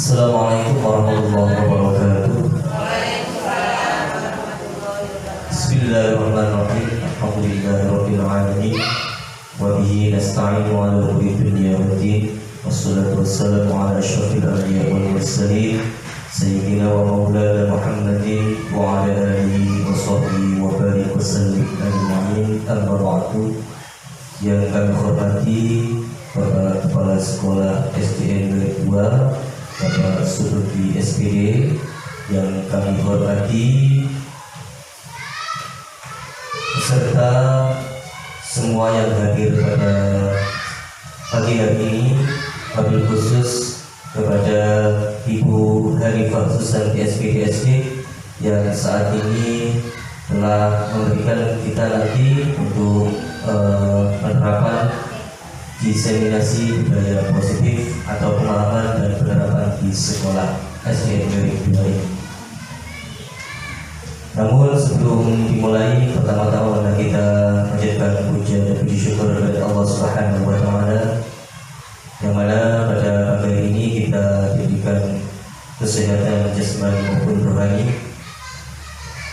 Assalamualaikum warahmatullahi wabarakatuh. Bismillahirrahmanirrahim. Alhamdulillahirabbil alamin. Wa bihi nasta'inu 'ala umuri dunya waddin. Wassalatu wassalamu 'ala asyrafil anbiya'i wal mursalin sayyidina wa maulana Muhammadin wa 'ala alihi wa sahbihi wa barik wa sallim ajma'in. Amma ba'du. Yang kami hormati Bapak Kepala Sekolah SDN Negeri 2, Bapak Suruti SPD, yang kami hormati beserta semua yang hadir pada pagi hari ini, wabil khusus kepada Ibu Hanifah Susanti SPD yang saat ini telah memberikan kita nanti untuk penerapan diseminasi budaya positif atau pengalaman dan penerapan di sekolah SDN Negeri 2 ini. Namun sebelum dimulai, pertama-tama kita panjatkan puja dan puji syukur kepada Allah Subhanahu wa Ta'ala, yang mana pada pagi hari ini kita diberikan kesehatan jasmani maupun rohani.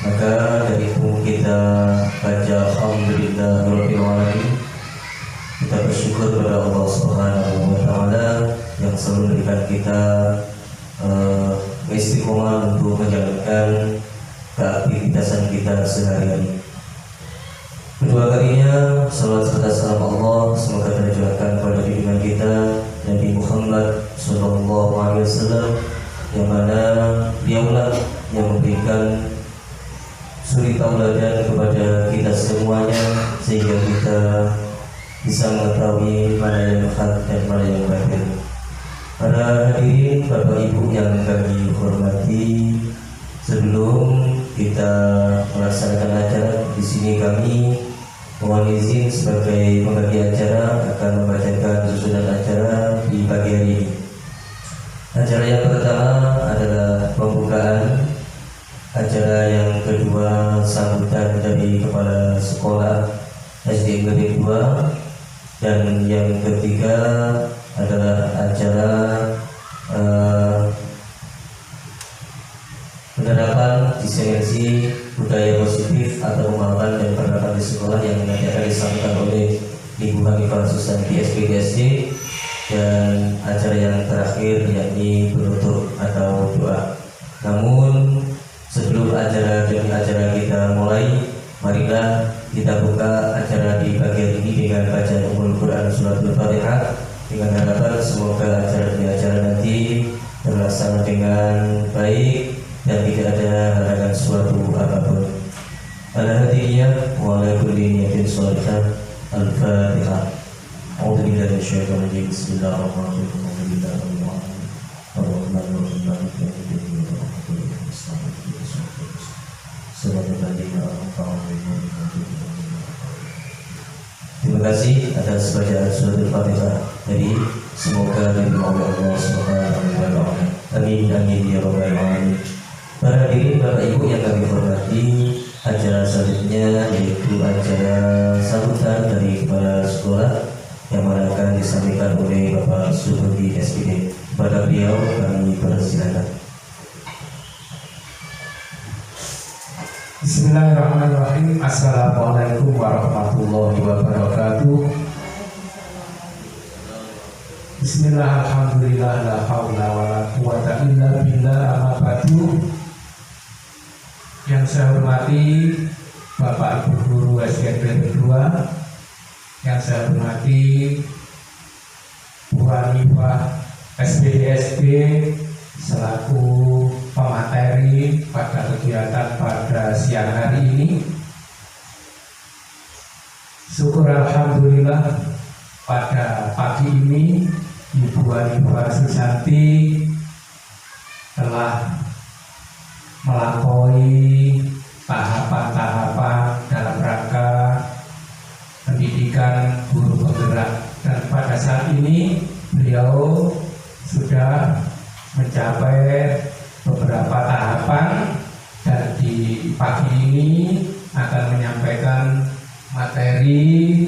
Maka dari itu kita baca alhamdulillahirabbil alamin. Kita bersyukur kepada Allah Subhanahu wa Ta'ala yang selalu memberikan kita istiqomah untuk menjalankan keaktivitasan kita sehari-hari. Kedua kalinya, salawat serta salam Allah semoga tercurahkan pada junjungan kita Nabi Muhammad SAW, yang mana dialah yang memberikan suri tauladan kepada kita semuanya, sehingga kita bisa mengetahui mana yang hak dan mana yang batil. Para hadirin, Bapak Ibu yang kami hormati, sebelum kita melaksanakan acara di sini, kami mohon izin sebagai pembagi acara akan membacakan susunan acara di pagi hari ini. Acara yang pertama adalah pembukaan, acara yang kedua sambutan dari Kepala Sekolah SDN Negeri 2, dan yang ketiga adalah acara penerapan diseminasi budaya positif atau pengalaman dan penerapan di sekolah yang nanti akan disampaikan oleh Ibu Hanifah Susanti SPD, dan acara yang terakhir yakni penutup atau doa. Namun sebelum acara demi acara kita mulai, marilah kita buka acara di pagi hari ini dengan bacaan Ummul Quran Suratul Fatihah, dengan harapan semoga acara demi acara nanti terlaksana dengan baik dan tidak ada halangan suatu apapun. Pada hadirin wa ala kulli niyatin shalihah. Al-Fatihah. A'udzu billahi minasyaitonir rajim. Bismillahirrahmanirrahim. Terima kasih atas bacaan suratul Fatihah. Jadi semoga dirahmati Allah Subhanahu wa Ta'ala. Amin amin ya rabbal alamin. Para hadirin, Bapak Ibu yang kami hormati, acara selanjutnya yaitu acara sambutan dari Kepala Sekolah yang akan disampaikan oleh Bapak Suruti SPD. Pada beliau kami persilakan. Bismillahirrahmanirrahim. Assalamualaikum warahmatullahi wabarakatuh. Bismillah, alhamdulillah, la haula wa la quwata illa billah, amma ba'du. Yang saya hormati Bapak Ibu Guru SDN 2, yang saya hormati Bu Hanifah SPD selaku pemateri pada kegiatan pada siang hari ini. Syukur alhamdulillah, pada pagi ini Ibu Hanifah Susanti telah melampaui tahapan-tahapan dalam rangka pendidikan guru penggerak, dan pada saat ini beliau sudah mencapai beberapa tahapan, dan di pagi ini akan menyampaikan materi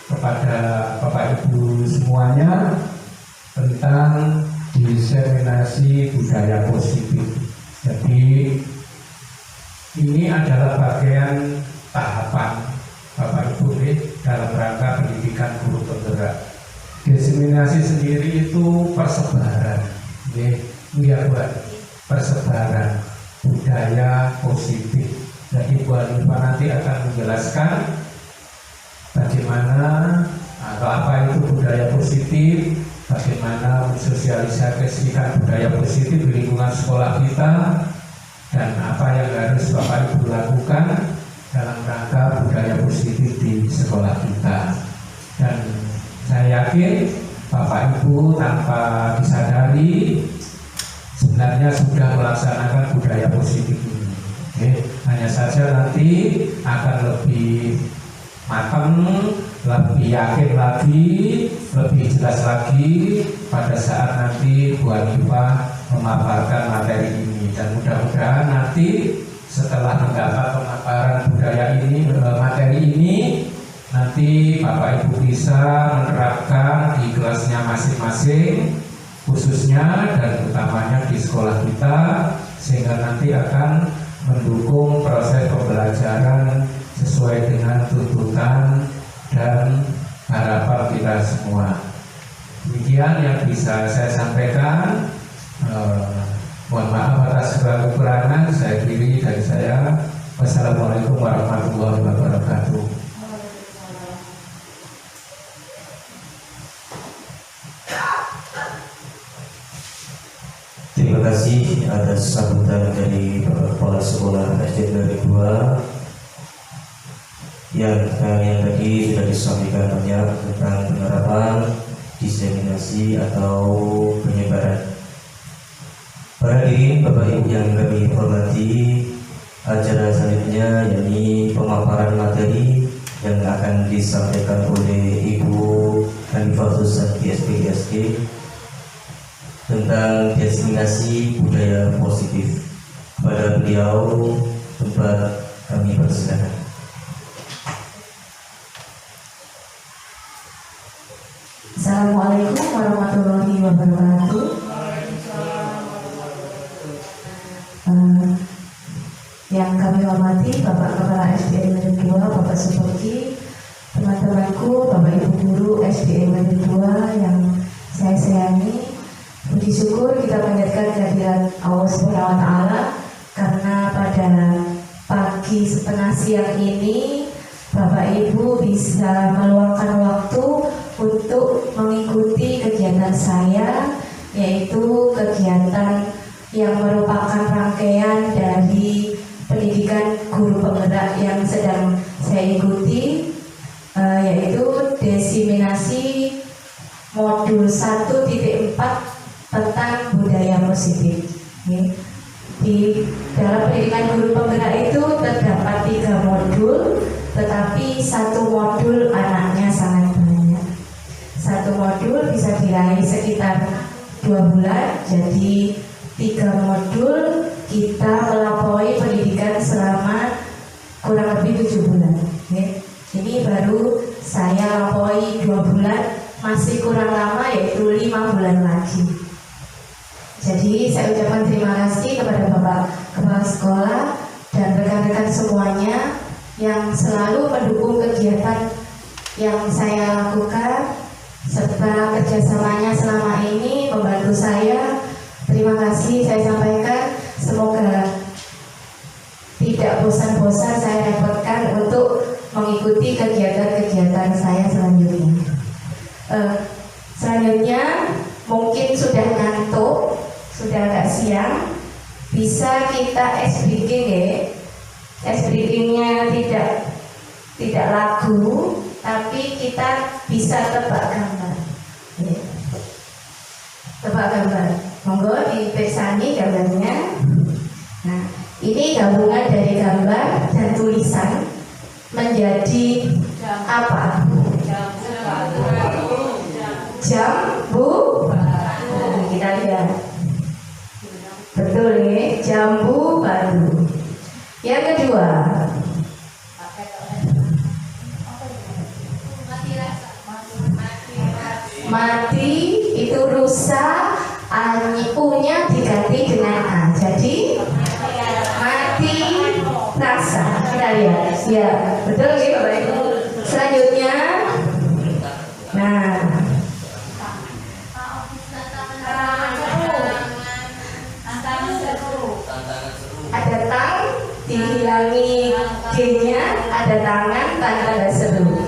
kepada Bapak Ibu semuanya tentang diseminasi budaya positif. Jadi ini adalah bagian tahapan Bapak Ibu dalam rangka pendidikan guru penggerak. Diseminasi sendiri itu persebaran, buat persebaran budaya positif. Jadi Bu Hanifah nanti akan menjelaskan bagaimana atau apa itu budaya positif, bagaimana mensosialisasikan budaya positif di lingkungan sekolah kita, dan apa yang harus Bapak Ibu lakukan dalam rangka budaya positif di sekolah kita. Dan saya yakin Bapak Ibu tanpa disadari sebenarnya sudah melaksanakan budaya positif ini. Hanya saja nanti akan lebih matang, lebih yakin lagi, lebih jelas lagi pada saat nanti Bu Hanifah memaparkan materi ini. Dan mudah-mudahan nanti setelah mendapat pemaparan budaya ini, materi ini, nanti Bapak Ibu bisa menerapkan di kelasnya masing-masing, khususnya dan utamanya di sekolah kita, sehingga nanti akan mendukung proses pembelajaran sesuai dengan tuntutan dan harapan kita semua. Demikian yang bisa saya sampaikan. Mohon maaf atas segala kekurangan. Saya kiri dari saya. Wassalamualaikum warahmatullahi wabarakatuh. Terima kasih atas sambutan dari Bapak Kepala Sekolah SD Negeri 2 yang tadi sudah disampaikan banyak tentang penerapan diseminasi atau penyebaran. Para hadirin Bapak Ibu yang kami hormati, acara selanjutnya yakni pemaparan materi yang akan disampaikan oleh Ibu Hanifah Susanti SPSG tentang diseminasi budaya positif. Pada beliau tempat kami persilakan. Assalamualaikum warahmatullahi wabarakatuh. Yang kami hormati Bapak Kepala SDN Negeri 2, Bapak Supoki, teman-temanku, Bapak Ibu Guru SDN Negeri 2 yang saya sayangi. Puji syukur kita panjatkan kehadiran Allah Subhanahu wa Ta'ala karena pada pagi setengah siang ini Bapak Ibu bisa meluangkan waktu untuk mengikuti kegiatan saya, yaitu kegiatan yang merupakan rangkaian dari pendidikan guru penggerak yang sedang saya ikuti, yaitu diseminasi modul 1.4 tentang budaya positif. Di dalam pendidikan guru penggerak itu terdapat 3 modul, tetapi satu modul anaknya sangat banyak. Satu modul bisa diraih sekitar 2 bulan, jadi 3 modul kita melampaui pendidikan selama kurang lebih 7 bulan. Ini baru saya lampaui 2 bulan, masih kurang lama yaitu 5 bulan lagi. Jadi saya ucapkan terima kasih kepada Bapak Kepala Sekolah dan rekan-rekan semuanya yang selalu mendukung kegiatan yang saya lakukan serta kerjasamanya selama ini membantu saya. Terima kasih saya sampaikan. Semoga tidak bosan-bosan saya repotkan untuk mengikuti kegiatan-kegiatan saya selanjutnya. Selanjutnya mungkin sudah ngantuk, sudah agak siang, bisa kita ice breaking ya. Ice breakingnya tidak lagu, tapi kita bisa tebak gambar. Tebak gambar. Monggo dipersani gambarnya. Nah, ini gabungan dari gambar dan tulisan menjadi apa? Jambu. Kita lihat. Betul nih, jambu baru. Yang kedua, mati itu rusa U-nya diganti dengan A. Jadi mati rasa. Kita lihat. Ya, betul ya Bapak Ibu. Selanjutnya, nah, ada tang, dihilangi G-nya, ada tangan, tanda seru.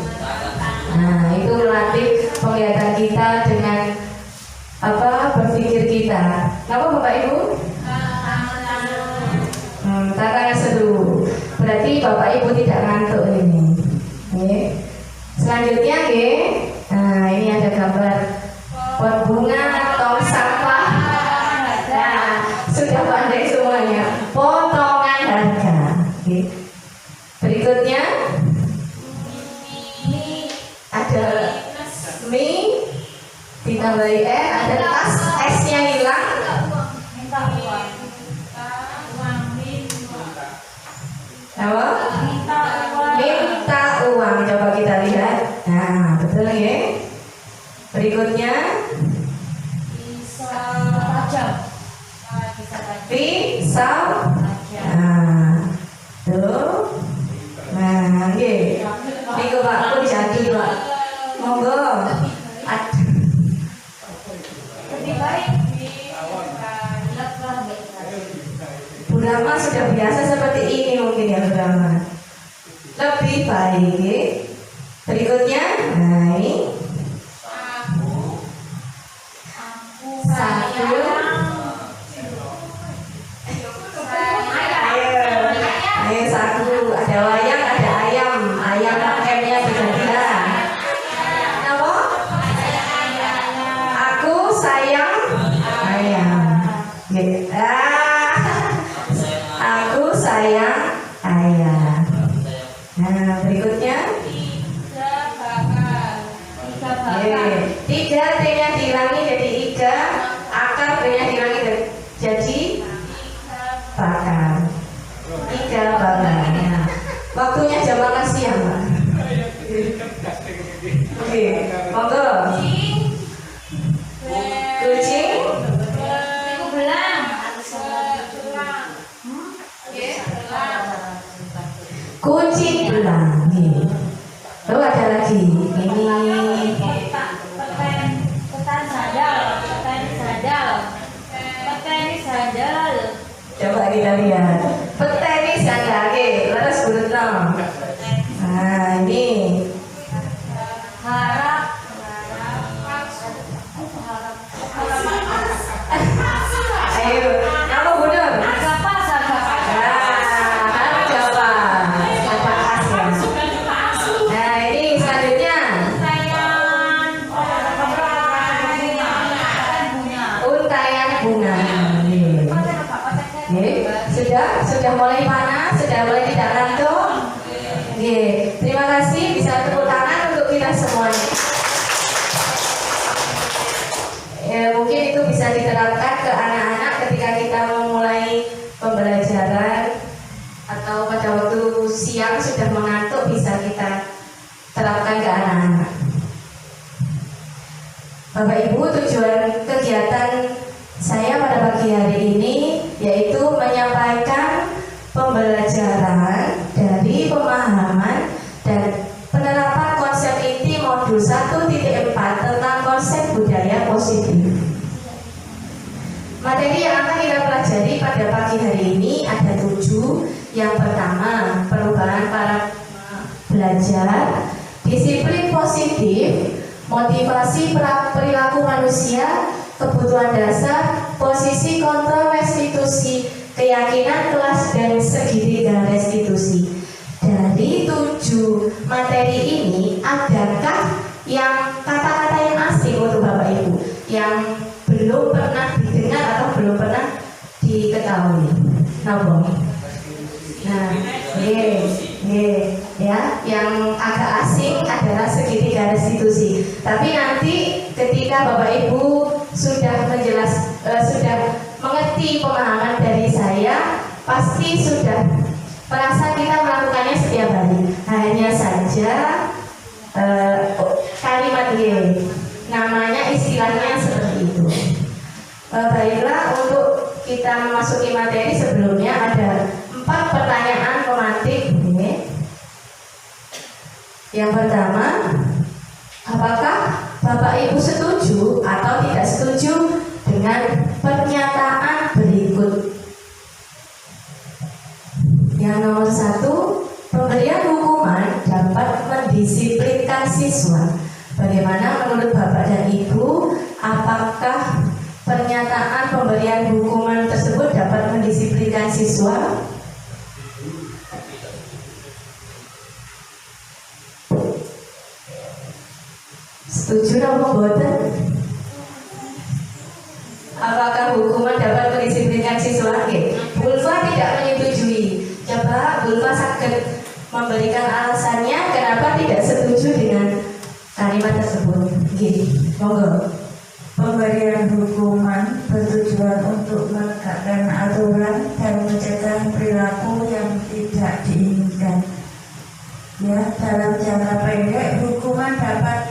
Nah, itu melatih penglihatan kita dengan berpikir kita. Kenapa Bapak Ibu? Tantangan seru. Berarti Bapak Ibu tidak ngantuk ini. Oke. Selanjutnya, oke. Nah, ini ada gambar pot bunga, tong sampah. Nah, sudah pandai semuanya. Potongan harga. Oke. Berikutnya ada mie ditambahi ada tas, S-nya hilang. Apa? Minta uang. Coba kita lihat. Nah, betul ya. Berikutnya pisau. Nah, tuh. Nah, oke. Minggu Pak, aku jadi Pak. Monggo. Bu Rama sudah biasa seperti ini mungkin ya Bu Rama. Lebih baik. Berikutnya, nah ini satu. Ayo satu. Ada wayang, ada ayam. Ayam M-nya digantikan. Apa? Aku sayang ayam. Aku sayang ayam. Nah, berikutnya tiga, T-nya dihilangi jadi iga, akar B-nya dihilangi jadi bakar. Iga bakar. Nah, waktunya jam makan siang, Pak. Oke, monggo. Kucing. Kucing belang. Lalu ada lagi ini coba kita lihat petani sandal. Oke, leres burutno. Nah, ini ayo, apa benar? Sudah mulai panas, sudah mulai tidak ngantuk. Terima kasih, bisa tepuk tangan untuk kita semuanya. Mungkin itu bisa diterapkan ke anak-anak ketika kita memulai pembelajaran atau pada waktu siang sudah mengantuk, bisa kita terapkan ke anak-anak. Bapak Ibu, tujuan kegiatan saya pada pagi hari ini yaitu menyampaikan pembelajaran dari pemahaman dan penerapan konsep inti modul 1.4 tentang konsep budaya positif. Materi yang akan kita pelajari pada pagi hari ini ada 7. Yang pertama, perubahan para belajar, disiplin positif, motivasi perilaku manusia, kebutuhan dasar, posisi kontrol restitusi, keyakinan kelas dan segitiga restitusi. Dari 7 materi ini, adakah yang kata-kata yang asing untuk Bapak Ibu yang belum pernah didengar atau belum pernah diketahui? Nah, ya, yang agak asing adalah segitiga restitusi. Tapi nanti ketika Bapak Ibu sudah sudah mengerti pemahaman dari saya, pasti sudah merasa kita melakukannya setiap hari. Hanya saja kalimat namanya istilahnya seperti itu. Baiklah, untuk kita memasuki materi sebelumnya ada 4 pertanyaan romantik. Yang pertama, apakah Bapak Ibu setuju atau tidak setuju dengan pernyataan berikut? Yang nomor 1, pemberian hukuman dapat mendisiplinkan siswa. Bagaimana menurut Bapak dan Ibu? Apakah pernyataan pemberian hukuman tersebut dapat mendisiplinkan siswa? Setuju atau boten? Apakah hukuman dapat mendisiplinkan siswa? Bulfa tidak menyetujui. Coba Bulfa sakit memberikan alasannya kenapa tidak setuju dengan kalimat tersebut. Monggo. Pemberian hukuman bertujuan untuk menegakkan aturan dan mencegah perilaku yang tidak diinginkan. Ya, dalam jangka pendek hukuman dapat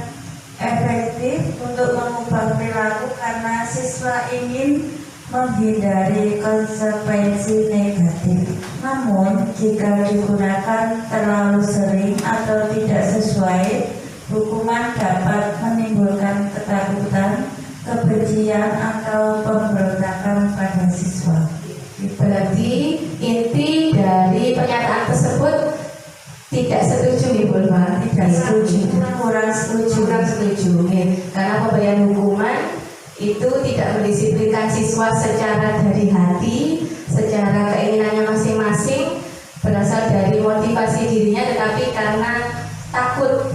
efektif untuk mengubah perilaku karena siswa ingin menghindari konsekuensi negatif. Namun, jika digunakan terlalu sering atau tidak sesuai, hukuman dapat menimbulkan ketakutan, kebencian atau pemberontakan pada siswa. Berarti inti dari pernyataan tersebut tidak setuju, Ibu Mbak. Tidak setuju, kurang setuju. Kurang setuju, karena pemberian hukuman itu tidak mendisiplinkan siswa secara dari hati, secara keinginannya masing-masing, berasal dari motivasi dirinya, tetapi karena takut,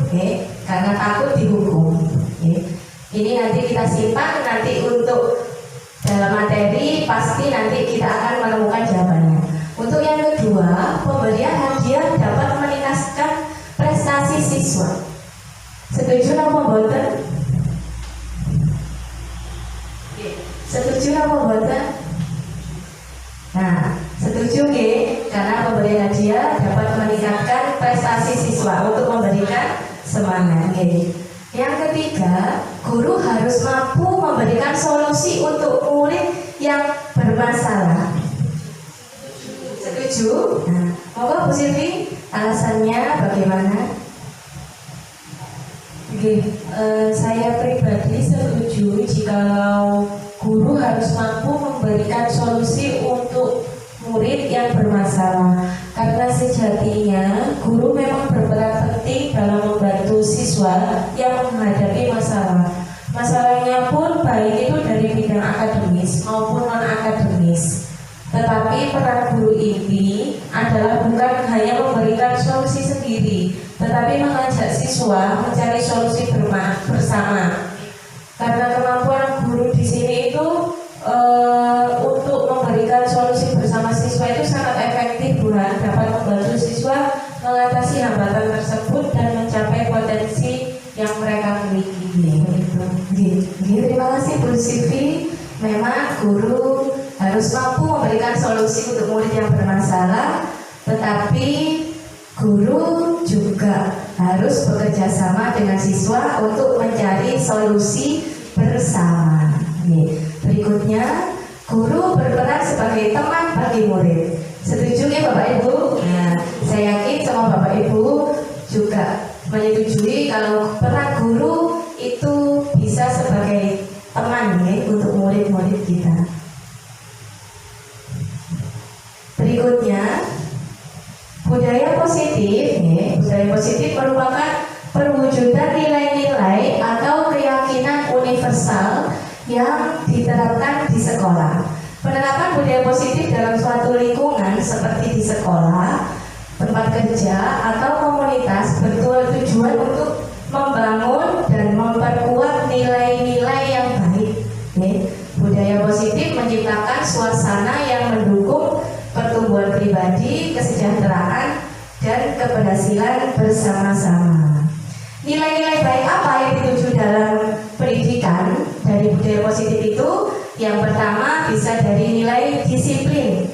karena takut dihukum. Ini nanti kita simpan, nanti untuk dalam materi pasti nanti kita akan menemukan jawabannya. Untuk yang kedua, pemberian hadiah dapat meningkatkan prestasi siswa. Setuju apa boten? Setuju apa boten? Nah, setuju karena pemberian hadiah dapat meningkatkan prestasi siswa untuk memberikan semangat. Yang ketiga, guru harus mampu memberikan solusi untuk murid yang bermasalah. Setuju? Nah, monggo Bu Silvi, alasannya bagaimana? Saya pribadi setuju jikalau guru harus mampu memberikan solusi untuk murid yang bermasalah, karena sejatinya guru memang berperan penting dalam membantu siswa yang menghadapi masalah. Masalahnya pun baik itu dari bidang akademis maupun non-akademis. Tetapi peran guru ini adalah bukan hanya memberikan solusi sendiri, tetapi mengajak siswa mencari solusi bersama. Karena kemampuan guru di sini itu untuk memberikan solusi bersama siswa itu sangat efektif, Bulan, dapat membantu siswa mengatasi hambatan tersebut dan mencapai potensi yang mereka miliki. Terima kasih Bu Silvi. Memang guru harus mampu memberikan solusi untuk murid yang bermasalah, tetapi guru juga harus bekerja sama dengan siswa untuk mencari solusi bersama. Berikutnya, guru berperan sebagai teman bagi murid. Setuju ya Bapak Ibu? Nah, saya yakin semua Bapak Ibu juga menyetujui kalau peran guru itu bisa sebagai teman untuk murid-murid kita. Berikutnya, budaya positif. Budaya positif merupakan perwujudan nilai-nilai atau keyakinan universal yang diterapkan di sekolah. Penerapan budaya positif dalam suatu lingkungan seperti di sekolah, tempat kerja, atau komunitas bertujuan untuk membangun dan memperkuat nilai-nilai yang baik. Budaya positif menciptakan suasana yang mendukung pertumbuhan pribadi, kesejahteraan, dan keberhasilan bersama-sama. Nilai-nilai baik apa yang dituju dalam pendidikan dari budaya positif itu? Yang pertama bisa dari nilai disiplin.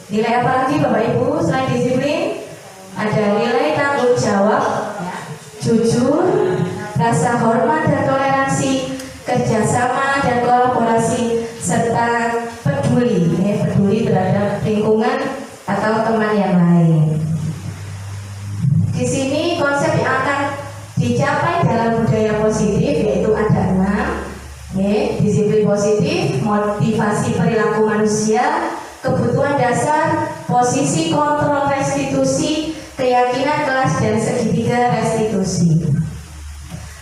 Nilai apa lagi Bapak Ibu selain disiplin? Ada nilai tanggung jawab, jujur, rasa hormat dan toleransi, kerjasama dan kolaborasi, positif, yaitu ada 6. Disiplin positif, motivasi perilaku manusia, kebutuhan dasar, posisi kontrol restitusi, keyakinan kelas, dan segitiga restitusi.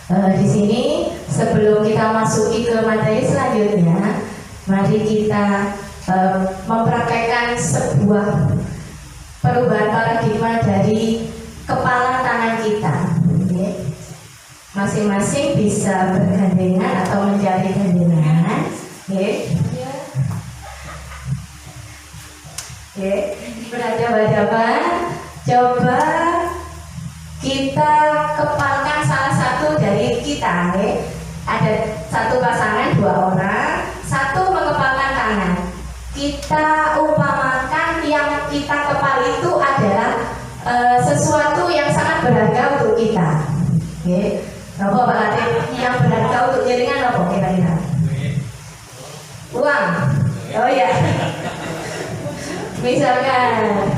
Di sini sebelum kita masuki ke materi selanjutnya, mari kita mempraktekkan sebuah perubahan paradigma dari kepala tangan kita. Masing-masing bisa bergandengan atau mencari gandengan. Berhadapan-hadapan. Coba kita kepalkan salah satu dari kita. Ada satu pasangan 2 orang, satu mengepalkan tangan. Kita umpamakan yang kita kepal itu adalah sesuatu yang sangat berharga untuk kita. Apa Pak Latif? Yang berharga untuk jaringan apa kira-kira? Uang. Oh ya. Misalkan,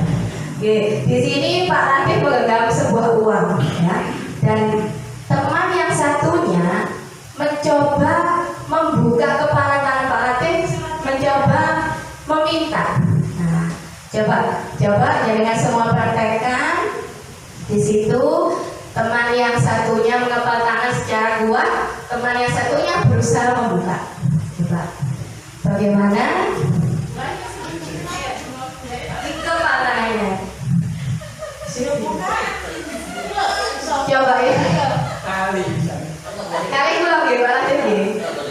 di sini Pak Latif memegang sebuah uang, ya, dan teman yang satunya mencoba membuka kepala tangan Pak Latif, mencoba meminta. Nah, coba dengan semua praktekkan. Di situ teman yang satunya mengepal tangan secara kuat, teman yang satunya berusaha membuka. Coba, bagaimana? Kepalanya. Coba ya. Kali belum ya Pak Latif ini.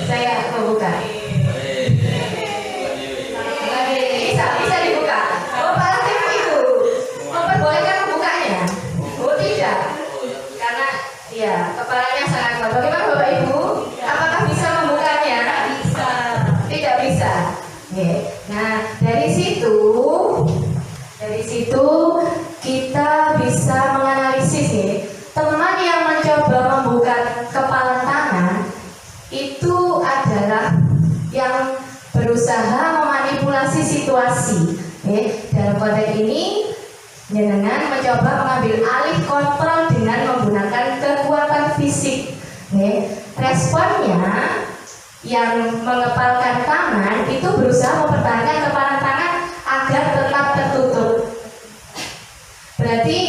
Saya membuka. Bisa dibuka. Oh Pak Latif itu memperbolehkan membukanya. Oh tidak. Karena ya kepalanya sangat kuat. Bagaimana Bapak Ibu? Apakah bisa membukanya? Bisa. Tidak bisa. Nah dari situ kita bisa menganalisis ya. Teman yang mencoba membuka kepala tangan itu adalah yang berusaha memanipulasi situasi. Dalam konteks ini, jenengan mencoba mengambil alih kontrol dengan menggunakan kekuatan fisik. Responnya yang mengepalkan tangan itu berusaha mempertahankan kepala tangan agar tetap tertutup. Berarti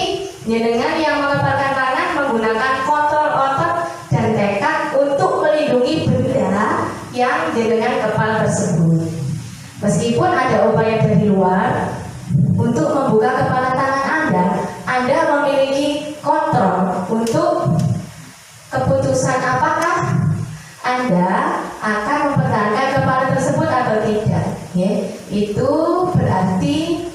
jenengan yang mengepalkan tangan menggunakan kontrol otot dan tekad untuk melindungi benda yang jenengan kepal tersebut. Meskipun ada upaya dari luar untuk membuka kepala tangan Anda memiliki kontrol untuk keputusan apakah Anda akan mempertahankan kepala tersebut atau tidak. Itu berarti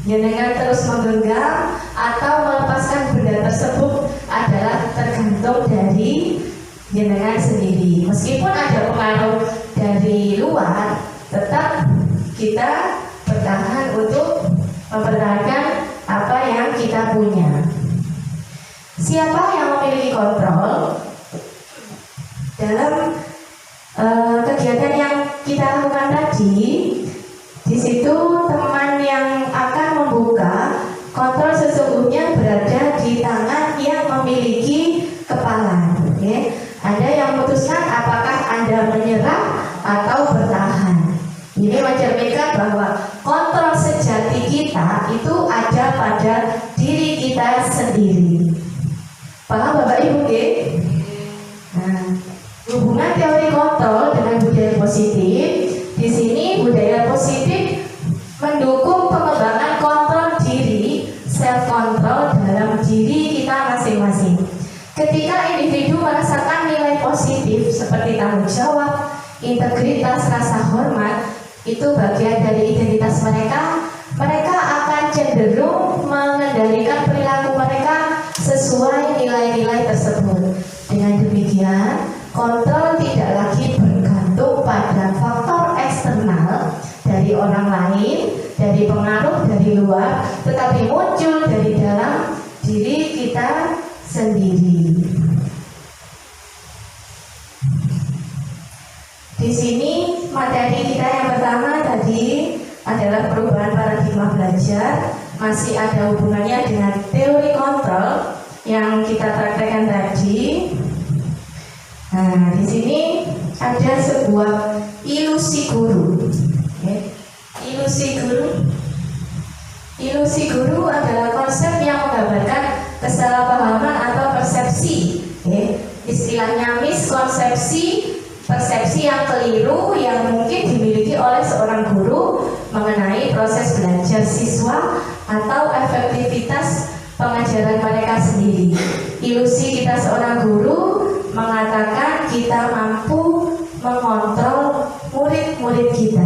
jenengan terus menggenggam atau melepaskan benda tersebut adalah tergantung dari jenengan sendiri. Meskipun ada pengaruh dari luar, tetap kita bertahan untuk mempertahankan apa yang kita punya. Siapa yang memiliki kontrol dalam kegiatan yang kita lakukan tadi? Di situ teman yang akan membuka kontrol sesungguhnya berada di tangan yang memiliki kepala. Anda yang memutuskan apakah Anda menyerah atau bertahan. Ini mencerminkan bahwa kontrol sejati kita itu ada pada diri kita sendiri. Paham Bapak Ibu? Nah, hubungan teori kontrol dengan budaya positif. Di sini budaya positif mendukung pengembangan kontrol diri, self control dalam diri kita masing-masing. Ketika individu merasakan nilai positif seperti tanggung jawab, integritas, rasa hormat, itu bagian dari identitas mereka, mereka akan cenderung mengendalikan perilaku mereka sesuai nilai-nilai tersebut. Dengan demikian, kontrol tidak lagi bergantung pada faktor eksternal dari orang lain, dari pengaruh dari luar, tetapi muncul dari dalam diri kita sendiri. Di sini materi kita yang pertama tadi adalah perubahan paradigma belajar, masih ada hubungannya dengan teori kontrol yang kita praktekkan tadi. Nah, di sini ada sebuah ilusi guru. Oke. Ilusi guru adalah konsep yang menggambarkan kesalahpahaman atau persepsi. Oke. Istilahnya miskonsepsi, persepsi yang keliru yang mungkin dimiliki oleh seorang guru mengenai proses belajar siswa atau efektivitas pengajaran mereka sendiri. Ilusi kita seorang guru mengatakan kita mampu mengontrol murid-murid kita.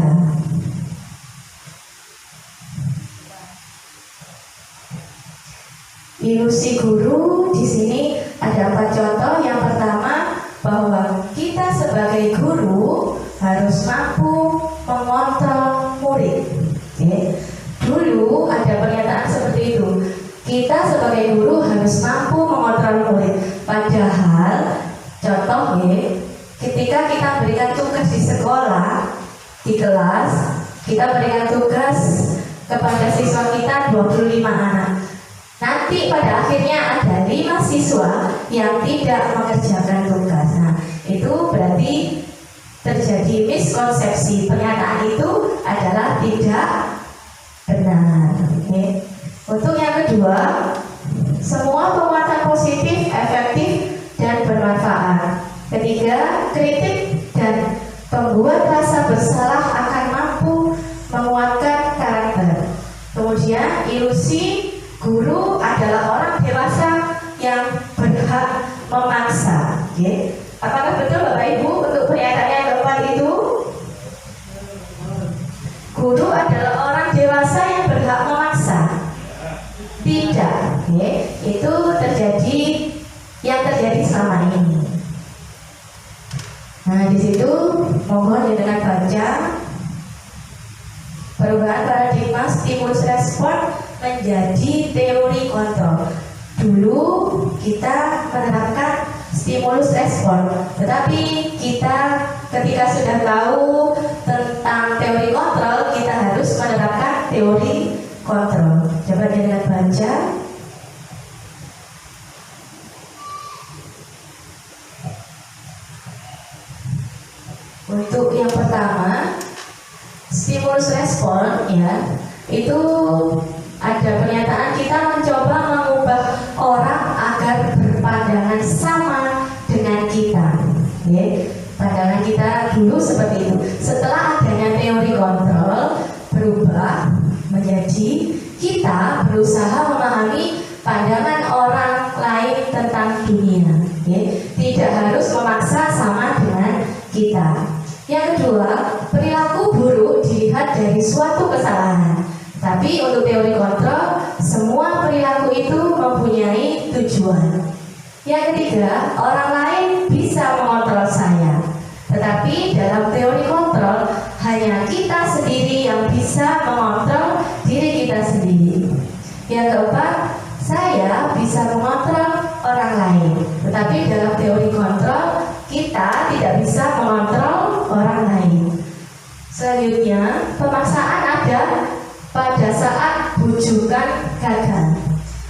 Ilusi guru di sini ada 4 contoh. Yang pertama, bahwa kita sebagai guru harus mampu mengontrol murid. Oke. Dulu ada pernyataan seperti itu. Kita sebagai guru harus mampu mengontrol murid. Padahal contoh ketika kita berikan tugas di sekolah, di kelas, kita berikan tugas kepada siswa kita 25 anak. Nanti pada akhirnya ada 5 siswa yang tidak mengerjakan tugas. Nah, itu berarti terjadi miskonsepsi. Pernyataan itu adalah tidak benar. Oke. Untuk yang kedua, semua penguatan positif, efektif, dan bermanfaat. Ketiga, kritik dan pembuat rasa bersalah akan mampu menguatkan karakter. Kemudian, ilusi guru adalah orang dewasa yang berhak memaksa. Oke. Apakah betul Bapak Ibu untuk pernyataan yang keempat itu? Guru adalah orang dewasa yang berhak memaksa. Tidak. Oke. Itu yang terjadi selama ini. Nah, di situ mohon dengan baca perubahan paradigma stimulus respon menjadi teori kontrol. Dulu kita menerapkan stimulus respon, tetapi kita ketika sudah tahu tentang teori kontrol, kita harus menerapkan teori kontrol. Coba dengan baca. Untuk yang pertama, stimulus respon ya, itu ada pernyataan kita mencoba mengubah orang agar berpandangan sama dengan kita. Ya, pandangan kita dulu seperti itu. Setelah adanya teori kontrol, berubah menjadi kita berusaha memahami pandangan orang lain tentang dunia. Ya, tidak harus memaksa sama dengan kita. Yang kedua, perilaku buruk dilihat dari suatu kesalahan. Tapi untuk teori kontrol, semua perilaku itu mempunyai tujuan. Yang ketiga, orang lain bisa mengontrol saya. Tetapi dalam teori kontrol, hanya kita sendiri yang bisa mengontrol diri kita sendiri. Yang keempat, saya bisa mengontrol orang lain. Tetapi dalam teori kontrol, kita tidak bisa mengontrol orang lain. Selanjutnya, pemaksaan ada pada saat bujukan gagal.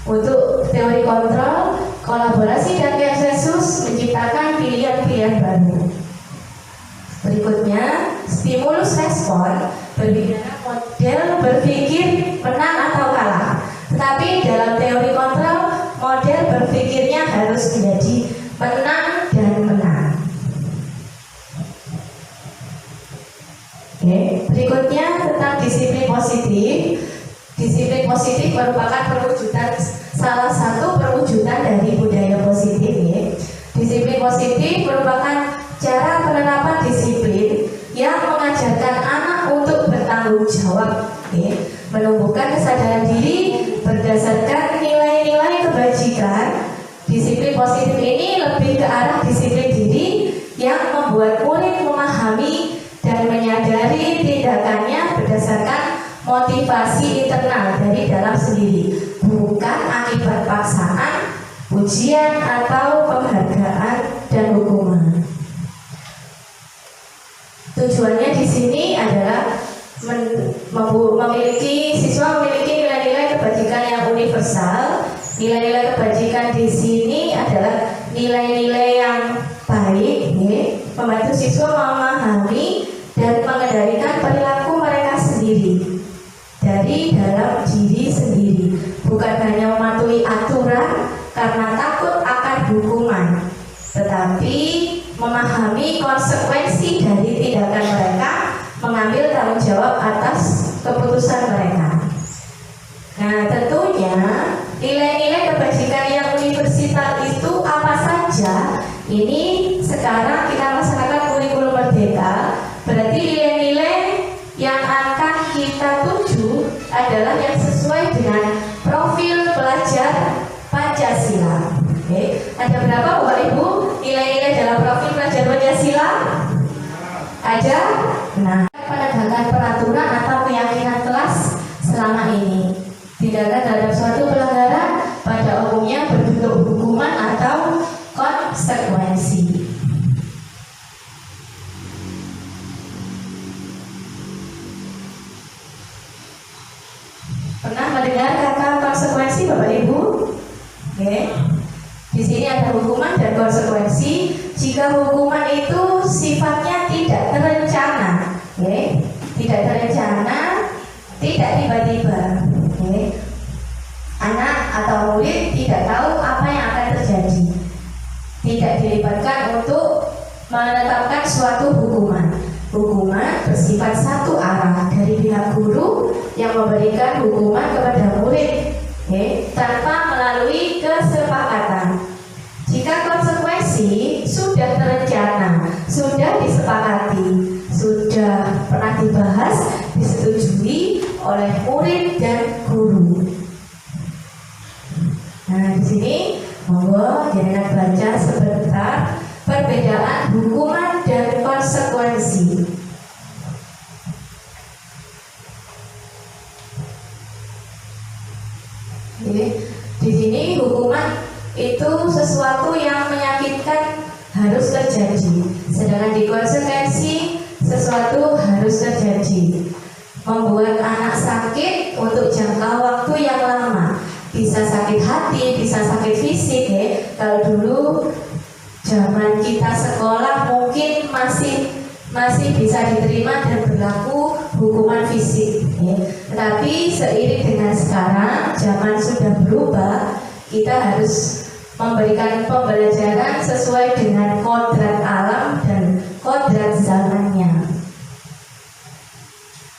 Untuk teori kontrol, kolaborasi dan konsensus menciptakan pilihan-pilihan baru. Berikutnya, stimulus respon berbicara model berpikir menang atau kalah. Tetapi dalam teori kontrol, model berpikirnya harus menjadi menang dan menang. Oke, berikutnya tentang disiplin positif. Disiplin positif merupakan perwujudan, salah satu perwujudan dari budaya positif. Ya. Disiplin positif merupakan cara penerapan disiplin yang mengajarkan anak untuk bertanggung jawab, ya. Menumbuhkan kesadaran diri berdasarkan nilai-nilai kebajikan. Disiplin positif ini lebih ke arah disiplin diri yang membuat murid memahami dan menyadari tindakannya berdasarkan motivasi internal dari dalam sendiri, bukan akibat paksaan, pujian atau penghargaan dan hukuman. Tujuannya di sini adalah siswa memiliki nilai-nilai kebajikan yang universal. Nilai-nilai kebajikan di sini adalah nilai-nilai yang baik, membantu siswa memahami dan mengendalikan perilaku mereka sendiri dari dalam diri sendiri, bukan hanya mematuhi aturan karena takut akan hukuman, tetapi memahami konsekuensi dari tindakan mereka, mengambil tanggung jawab atas keputusan mereka. Nah, tentunya nilai-nilai kebajikan yang universal itu apa saja? Ini sekarang kita laksanakan kurikulum merdeka, berarti nilai-nilai yang akan kita tuju adalah yang sesuai dengan profil pelajar Pancasila. Oke, ada berapa Bapak Ibu nilai-nilai dalam profil pelajar Pancasila? Ada? Nah, penegakan peraturan atau keyakinan kelas selama ini. Tindakan terhadap suatu pelanggaran pada umumnya berbentuk hukuman atau konsekuensi. Pernah mendengar kata konsekuensi Bapak Ibu? Oke. Di sini ada hukuman dan konsekuensi. Jika hukuman itu sifatnya tidak terencana, oke? Tidak terencana, tidak tiba-tiba. Anak atau murid tidak tahu apa yang akan terjadi, tidak dilibatkan untuk menetapkan suatu hukuman. Hukuman bersifat satu arah dari pihak guru yang memberikan hukuman kepada murid, tanpa melalui kesepakatan. Jika konsekuensi sudah terencana, sudah disepakati, sudah pernah dibahas, disetujui oleh murid dan guru. Nah, di sini monggo jenengan baca sebentar perbedaan hukuman dan konsekuensi. Oke, di sini hukuman itu sesuatu yang menyakitkan harus terjadi, sedangkan di konsekuensi sesuatu harus terjadi, membuat anak sakit untuk jangka waktu yang lama. Bisa sakit hati, bisa sakit fisik ya. Kalau dulu zaman kita sekolah mungkin masih bisa diterima dan berlaku hukuman fisik ya. Tetapi seiring dengan sekarang zaman sudah berubah, kita harus memberikan pembelajaran sesuai dengan kodrat alam dan kodrat zamannya.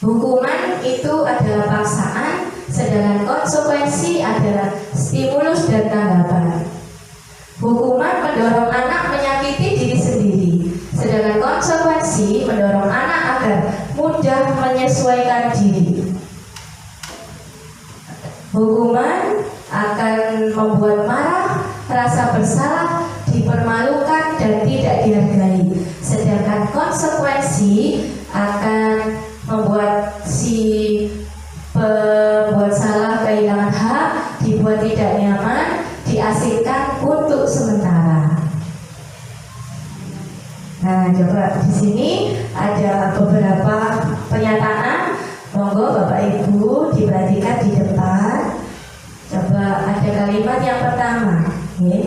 Hukuman itu adalah paksaan, sedangkan konsekuensi adalah stimulus dan tanggapan. Hukuman mendorong anak menyakiti diri sendiri, sedangkan konsekuensi mendorong anak agar mudah menyesuaikan diri. Hukuman akan membuat marah, rasa bersalah, dipermalukan dan tidak dihargai, sedangkan konsekuensi akan membuat si pembuat salah kehilangan hak, dibuat tidak nyaman, diasingkan untuk sementara. Nah, coba di sini ada beberapa pernyataan. Monggo Bapak Ibu diperhatikan di depan. Coba ada kalimat yang pertama, ya.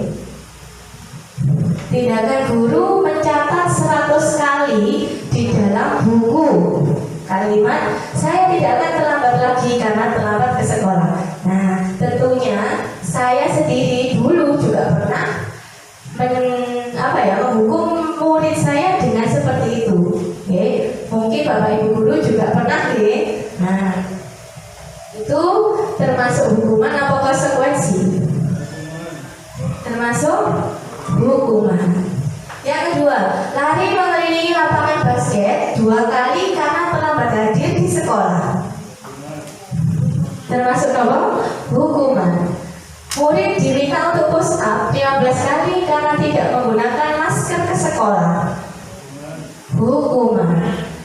Tindakan guru mencatat 100 kali di dalam buku. Kalimat, saya tidak akan terlambat lagi karena terlambat ke sekolah. Nah, tentunya saya sendiri dulu juga pernah menghukum murid saya dengan seperti itu. Mungkin Bapak Ibu guru juga pernah Nah, itu termasuk hukuman atau konsekuensi? Termasuk hukuman. Yang kedua, lari mengelilingi lapangan basket 2 kali karena terlambat hadir di sekolah. Termasuk apa? Hukuman. Murid diminta untuk push up 15 kali karena tidak menggunakan masker ke sekolah. Hukuman.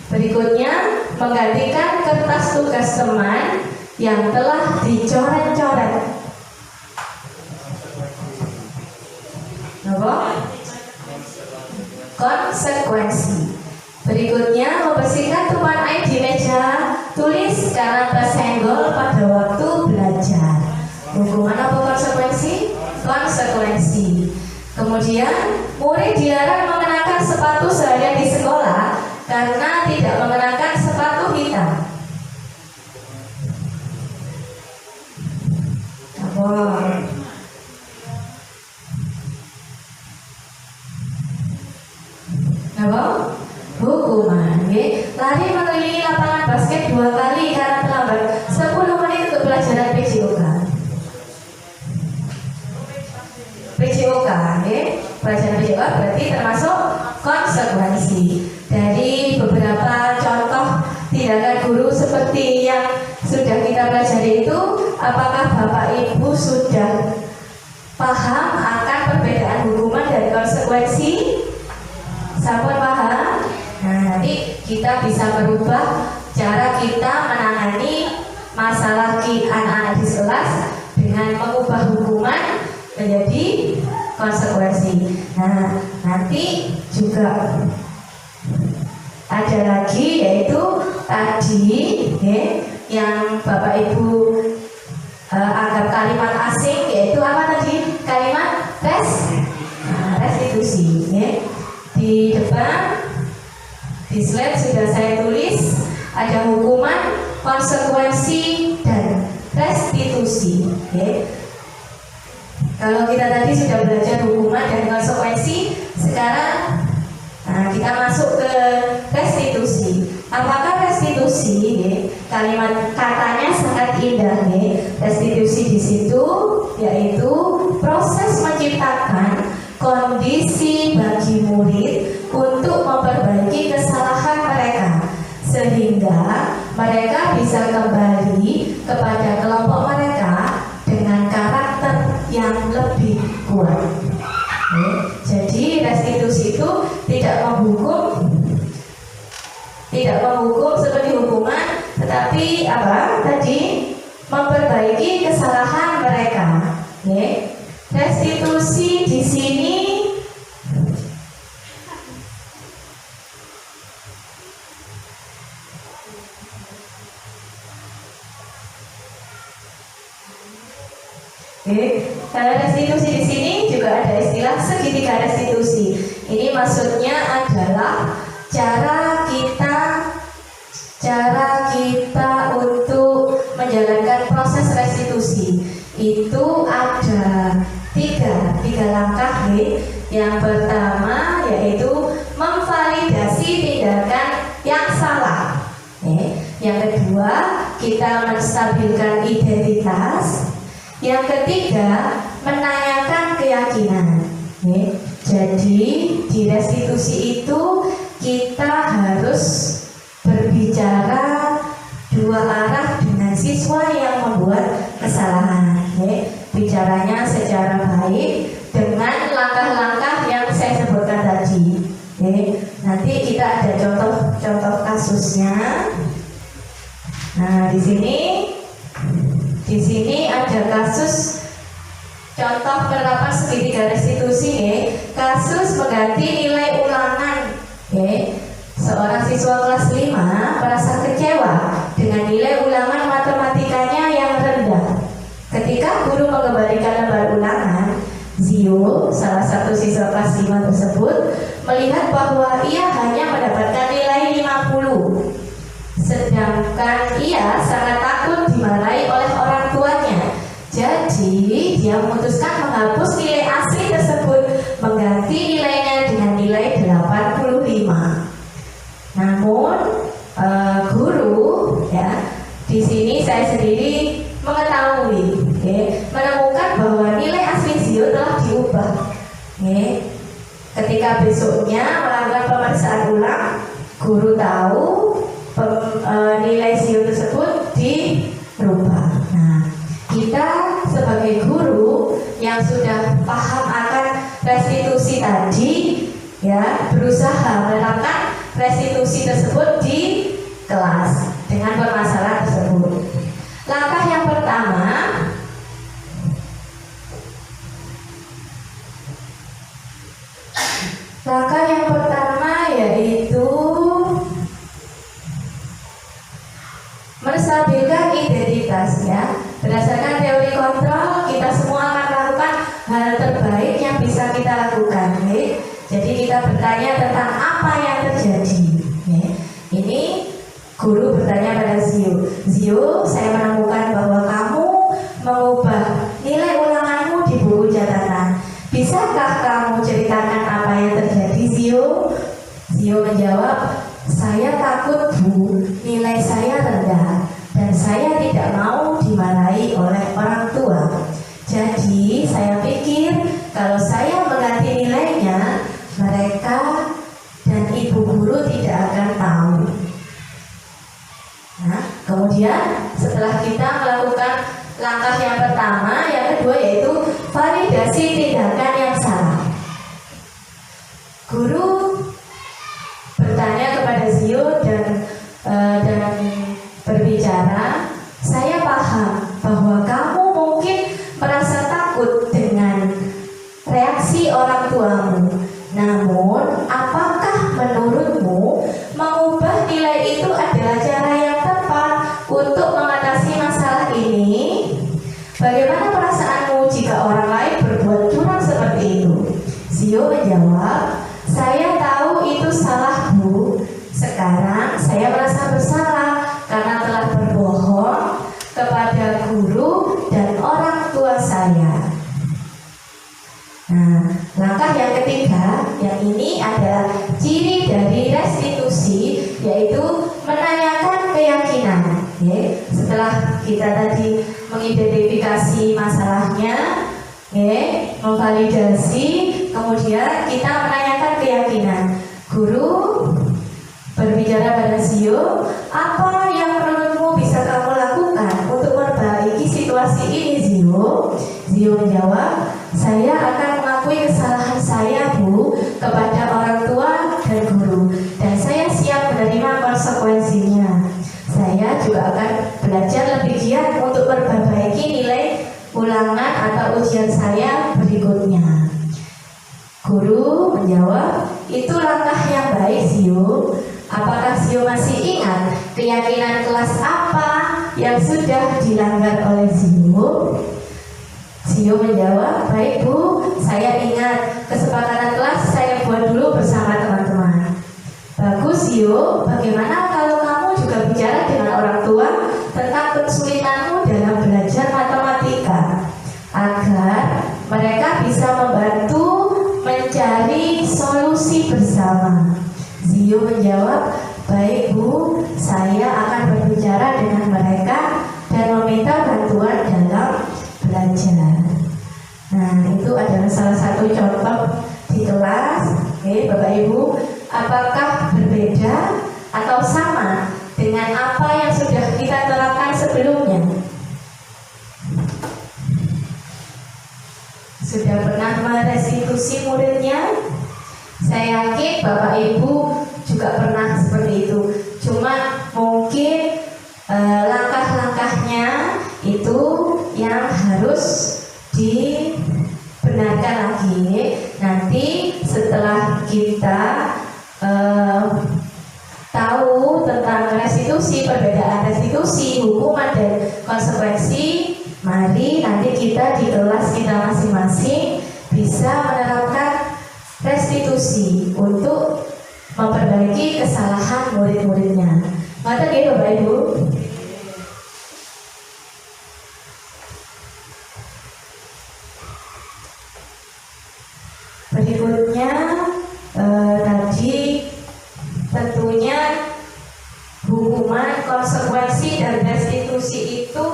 Berikutnya, menggantikan kertas tugas teman yang telah dicoret-coret. Apa? Konsekuensi. Berikutnya, membersihkan tumpahan air di meja tulis karena tersenggol pada waktu belajar. Hukuman apa konsekuensi? Konsekuensi. Kemudian, murid dilarang mengenakan mengenakan sepatu seharian di sekolah karena tidak mengenakan sepatu hitam? Apa? Apa? Hukuman. Lari mengelilingi lapangan basket 2 kali karena terlambat 10 menit untuk pelajaran PJOK. PJOK, pelajaran PJOK berarti termasuk konsekuensi. Dari beberapa contoh tindakan guru seperti yang sudah kita pelajari itu, apakah Bapak Ibu sudah paham akan perbedaan hukuman dan konsekuensi? Sampun paham? Nah, nanti kita bisa merubah cara kita menangani masalah anak-anak di kelas dengan mengubah hukuman menjadi konsekuensi. Nah, nanti juga ada lagi yaitu tadi yang Bapak Ibu anggap kalimat asing, yaitu apa tadi? Kalimat restitusi. Di depan di slide sudah saya tulis ada hukuman, konsekuensi, dan restitusi. Kalau kita tadi sudah belajar hukuman dan konsekuensi, sekarang kita masuk ke restitusi. Apakah restitusi? Kalimat katanya sangat indah. Restitusi di situ yaitu proses menciptakan kondisi bagi murid untuk memperbaiki kesalahan mereka sehingga mereka bisa kembali kepada kelompok mereka dengan karakter yang lebih kuat. Jadi restitusi itu tidak menghukum seperti hukuman, tetapi apa tadi? Memperbaiki kesalahan mereka. Restitusi di sini restitusi di sini juga ada istilah segitiga restitusi. Ini maksudnya adalah cara kita untuk menjalankan proses restitusi. Itu ada tiga langkah. Yang pertama yaitu memvalidasi tindakan yang salah. Yang kedua, kita menstabilkan identitas. Yang ketiga, menanyakan keyakinan. Jadi di restitusi itu kita harus berbicara dua arah dengan siswa yang membuat kesalahan. Bicaranya secara baik dengan langkah-langkah yang saya sebutkan tadi. Nanti kita ada contoh kasusnya. Nah, di sini ada kasus contoh penerapan segitiga restitusi. Kasus mengganti nilai ulangan. Seorang siswa kelas 5 merasa kecewa dengan nilai ulangan matematikanya yang rendah. Ketika guru mengembalikan lembar ulangan, Zio, salah satu siswa kelas 5 tersebut, melihat bahwa ia hanya mendapatkan nilai 50. Sedangkan ia sangat takut dimarahi oleh orang tuanya. Jadi dia memutuskan menghapus nilai asli tersebut, mengganti nilainya dengan nilai 85. Namun guru di sini saya sendiri mengetahui, menemukan bahwa nilai asli Zio telah diubah. Ketika besoknya melakukan pemeriksaan ulang, guru tahu nilai Zio tersebut dirubah. Nah, kita sebagai guru yang sudah paham akan restitusi tadi, berusaha menerapkan restitusi tersebut di kelas dengan permasalahan tersebut. Langkah yang pertama yaitu menstabilkan identitas. Berdasarkan teori kontrol, kita semua akan melakukan hal terbaik yang bisa kita lakukan. Jadi kita bertanya kepada Zio, Zio, saya menemukan bahwa kamu mengubah nilai ulanganmu di buku catatan. Bisakah kamu ceritakan apa yang terjadi, Zio? Zio menjawab, saya takut Bu, nilai saya rendah dan saya tidak mau dimarahi oleh orang tua. Jadi saya pikir kalau saya mengganti nilainya, mereka dan ibu guru tidak akan tahu. Nah, kemudian setelah kita melakukan langkah yang pertama, yang kedua yaitu validasi tindakan yang salah. Guru bertanya kepada Zio dan berbicara, saya paham bahwa kamu mungkin merasa takut dengan reaksi orang tuamu. Namun, apakah menurutmu mengubah nilai itu adalah cara yang tepat untuk mengatasi masalah ini? Bagaimana perasaanmu jika orang lain berbuat curang seperti itu? Zio menjawab, saya tahu itu salah Bu. Sekarang saya merasa bersalah karena telah berbohong kepada guru dan orang tua saya. Nah, langkah yang ketiga, yang ini adalah ciri dari restitusi, yaitu menanyakan keyakinan. Ya, setelah kita tadi mengidentifikasi masalahnya, ya, memvalidasi, kemudian kita menanyakan keyakinan. Guru berbicara pada Zio, apa yang menurutmu bisa kamu lakukan untuk memperbaiki situasi ini, Zio? Zio menjawab, saya akan mengakui kesalahan saya Bu kepada orang tua dan guru, dan saya siap menerima konsekuensinya. Saya juga akan belajar lebih giat untuk memperbaiki nilai ulangan atau ujian saya berikutnya. Guru menjawab, itu langkah yang baik Zio. Apakah Zio masih ingat keyakinan kelas apa yang sudah dilanggar oleh Zio? Zio menjawab, baik Bu, saya ingat kesepakatan kelas saya buat dulu bersama teman-teman. Bagus Zio, bagaimana kalau kamu juga bicara dengan orang tua tentang kesulitanmu dalam belajar matematika, agar mereka bisa membantu mencari solusi bersama. Zio menjawab, baik Bu, saya akan berbicara dengan mereka dan meminta bantuan dalam belajar. Nah, itu adalah salah satu contoh di kelas. Oke, Bapak Ibu, apakah berbeda atau sama dengan apa yang sudah kita terapkan sebelumnya? Sudah pernah merestitusi muridnya? Saya yakin Bapak Ibu juga pernah seperti itu. Cuma mungkin langkah-langkahnya itu yang harus dibenarkan lagi. Nanti setelah kita tahu tentang restitusi, perbedaan restitusi, hukuman dan konsekuensi, mari nanti kita di kelas kita masing-masing bisa menerapkan restitusi untuk memperbaiki kesalahan murid-muridnya. Mata ya Bapak Ibu. Berikutnya tadi tentunya hukuman, konsekuensi dan restitusi itu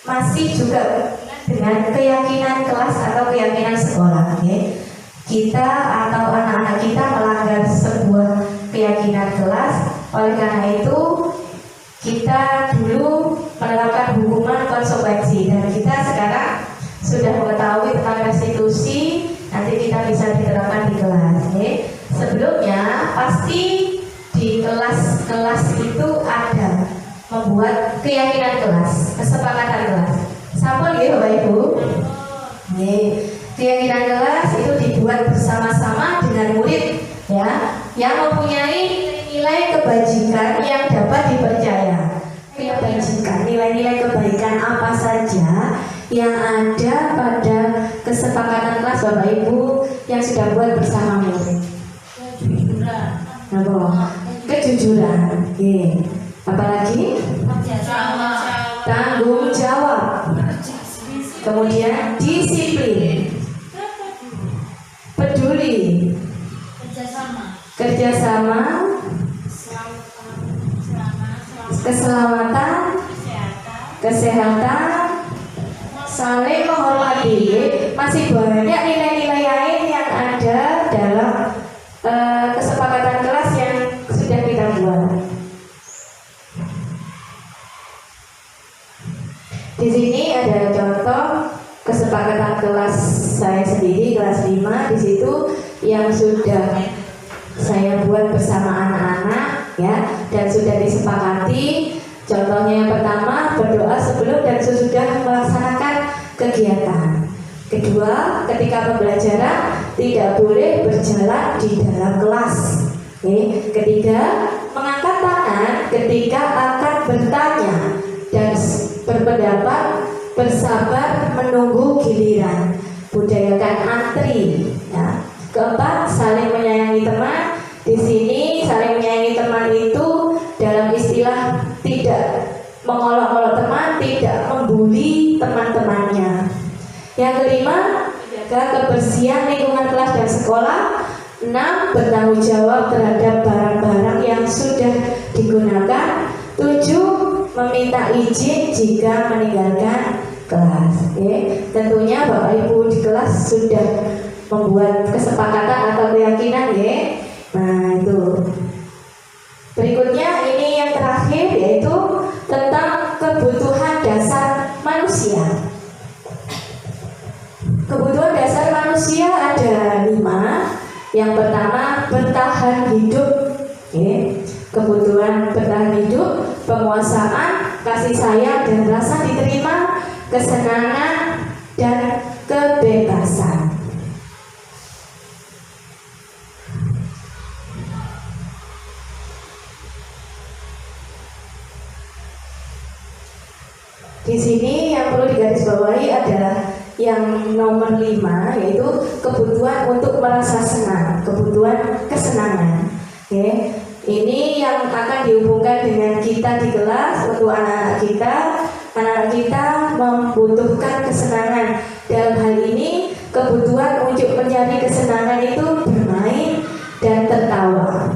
masih juga dengan keyakinan kelas atau keyakinan sekolah. Okay? Kita atau anak-anak kita melanggar sebuah keyakinan kelas, oleh karena itu kita dulu menerapkan hukuman konsekuensi, dan kita sekarang sudah mengetahui tentang restitusi, nanti kita bisa diterapkan di kelas. Okay? Sebelumnya pasti di kelas-kelas itu ada membuat keyakinan kelas, kesepakatan kelas. Sampun ya Bapak Ibu. Keyakinan kelas itu dibuat bersama-sama dengan murid ya, yang mempunyai nilai kebajikan yang dapat dipercaya. Kebajikan, nilai-nilai kebaikan apa saja yang ada pada kesepakatan kelas Bapak Ibu yang sudah buat bersama murid. Kejujuran. Oke. Apalagi? Tanggung jawab. Kemudian disiplin. Peduli. Kerjasama. Keselamatan. Kesehatan. Saling menghormati. Masih banyak nilai-nilai lain yang ada dalam kesepakatan kelas yang sudah kita buat. Di sini ada contoh kesepakatan kelas saya sendiri, kelas 5. Di situ yang sudah saya buat bersama anak-anak ya, dan sudah disepakati. Contohnya yang pertama, berdoa sebelum dan sesudah melaksanakan kegiatan. Kedua, ketika pembelajaran tidak boleh berjalan di dalam kelas. Oke. Ketiga, mengangkat tangan ketika akan bertanya dan berpendapat, bersabar menunggu giliran. Budayakan antri. Ya. Keempat, saling menyayangi teman. Di sini saling menyayangi teman itu dalam istilah tidak mengolok-olok teman, tidak membuli teman-temannya. Yang kelima, jaga kebersihan lingkungan kelas dan sekolah. 6. Bertanggung jawab terhadap barang-barang yang sudah digunakan. 7. Meminta izin jika meninggalkan kelas. Oke. Tentunya Bapak Ibu di kelas sudah membuat kesepakatan atau keyakinan ya. Nah itu. Berikutnya ini yang terakhir, yaitu tentang kebutuhan dasar manusia. Kebutuhan dasar manusia ada 5. Yang pertama, bertahan hidup. Oke. Kebutuhan bertahan hidup, penguasaan, kasih sayang dan rasa diterima, kesenangan dan kebebasan. Di sini yang perlu digarisbawahi adalah yang nomor 5, yaitu kebutuhan untuk merasa senang, kebutuhan kesenangan. Oke. Ini yang akan dihubungkan dengan kita di kelas untuk anak-anak kita. Anak-anak kita membutuhkan kesenangan. Dalam hal ini, kebutuhan untuk mencari kesenangan itu bermain dan tertawa.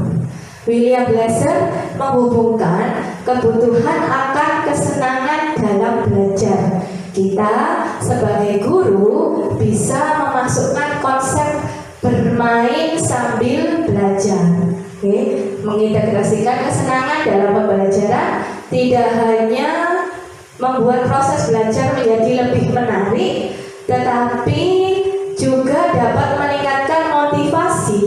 William Glasser menghubungkan kebutuhan akan kesenangan dalam belajar. Kita sebagai guru bisa memasukkan konsep bermain sambil belajar. Oke, mengintegrasikan kesenangan dalam pembelajaran tidak hanya membuat proses belajar menjadi lebih menarik, tetapi juga dapat meningkatkan motivasi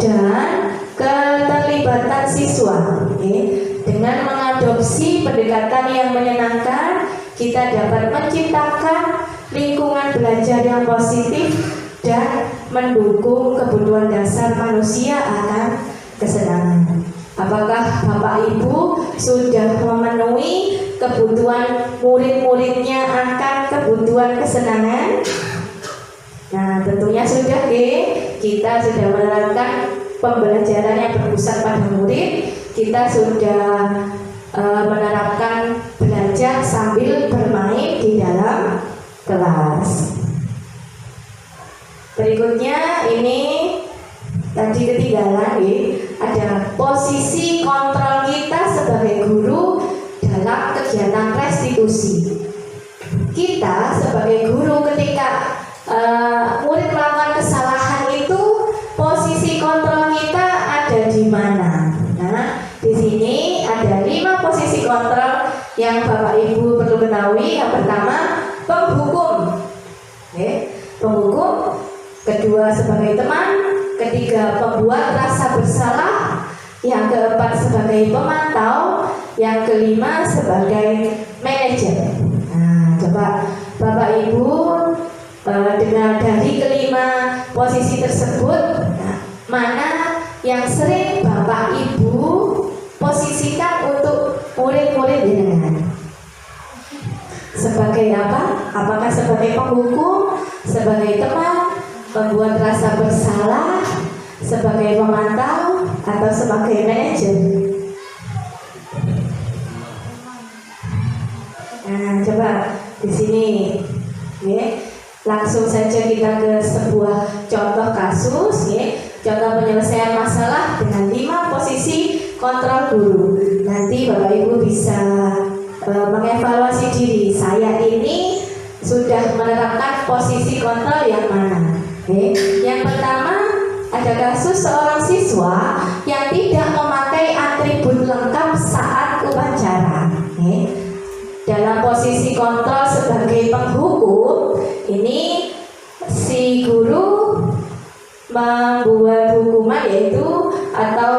dan keterlibatan siswa. Oke. Dengan mengadopsi pendekatan yang menyenangkan, kita dapat menciptakan lingkungan belajar yang positif dan mendukung kebutuhan dasar manusia akan kesenangan. Apakah Bapak Ibu sudah memenuhi kebutuhan murid-muridnya akan kebutuhan kesenangan? Nah, tentunya sudah kita sudah menerapkan pembelajaran yang berpusat pada murid. Kita sudah menerapkan belajar sambil bermain di dalam kelas. Berikutnya ini tadi ketinggalan ada posisi kontrol kita sebagai guru dalam kegiatan restitusi. Kita sebagai guru ketika murid melakukan kesalahan itu, posisi kontrol kita ada di mana? Nah, di sini ada 5 posisi kontrol yang Bapak Ibu perlu ketahui. Yang pertama, penghukum. Penghukum. Kedua, sebagai teman. Ketiga, pembuat rasa bersalah. Yang keempat, sebagai pemantau. Yang kelima, sebagai manajer. Nah, coba Bapak Ibu dengan dari kelima posisi tersebut, mana yang sering Bapak Ibu posisikan untuk murid-murid dengan? Sebagai apa? Apakah sebagai penghukum, sebagai teman, membuat rasa bersalah, sebagai pemantau, atau sebagai manajer? Nah, coba di sini, ya. Langsung saja kita ke sebuah contoh kasus, ya. Contoh penyelesaian masalah dengan 5 posisi kontrol guru. Nanti Bapak Ibu bisa mengevaluasi diri. Saya ini sudah menerapkan posisi kontrol yang mana? Okay. Yang pertama, ada kasus seorang siswa yang tidak memakai atribut lengkap saat upacara. Okay. Dalam posisi kontrol sebagai penghukum, ini si guru membuat hukuman yaitu atau